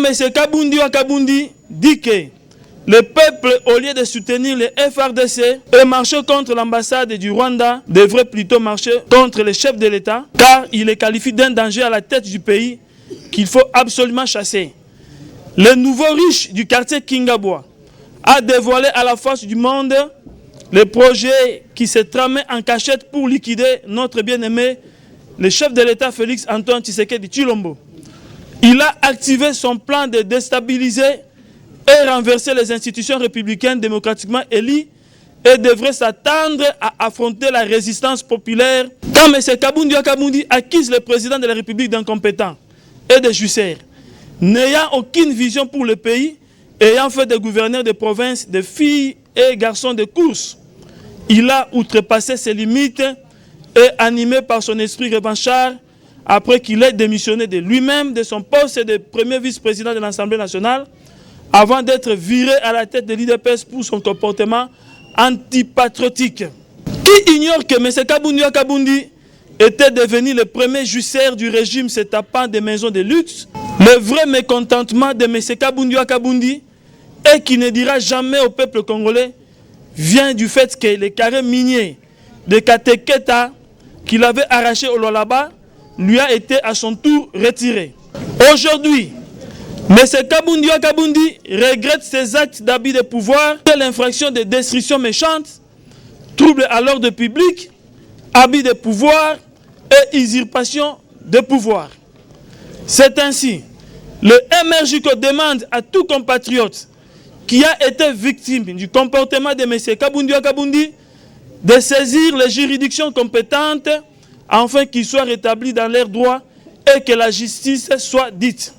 M. Kabundi Wakabundi dit que le peuple, au lieu de soutenir le FRDC et marcher contre l'ambassade du Rwanda, devrait plutôt marcher contre le chef de l'État, car il est qualifié d'un danger à la tête du pays qu'il faut absolument chasser. Le nouveau riche du quartier Kingabwa a dévoilé à la face du monde le projet qui s'est tramé en cachette pour liquider notre bien-aimé, le chef de l'État Félix Antoine Tshisekedi Tshilombo. Il a activé son plan de déstabiliser et renverser les institutions républicaines démocratiquement élues et devrait s'attendre à affronter la résistance populaire quand M. Kabundi Wakabundi accuse le président de la République d'incompétent et de jussaire, n'ayant aucune vision pour le pays, ayant fait des gouverneurs de province, des filles et garçons de course. Il a outrepassé ses limites et animé par son esprit revanchard après qu'il ait démissionné de lui-même de son poste de premier vice-président de l'Assemblée nationale avant d'être viré à la tête de l'IDPS pour son comportement antipatriotique. Qui ignore que M. Kabundi Wakabundi était devenu le premier jussaire du régime se tapant des maisons de luxe? Le vrai mécontentement de M. Kabundi Wakabundi, et qui ne dira jamais au peuple congolais, vient du fait que les carrés miniers de Kateketa qu'il avait arrachés au Lualaba lui a été à son tour retiré. Aujourd'hui, M. Kabundi Wakabundi regrette ses actes d'abus de pouvoir, l'infraction de destruction méchante, trouble à l'ordre public, abus de pouvoir et usurpation de pouvoir. C'est ainsi, le MRJCO demande à tout compatriote qui a été victime du comportement de M. Kabundi Wakabundi de saisir les juridictions compétentes afin qu'ils soient rétablis dans leurs droits et que la justice soit dite.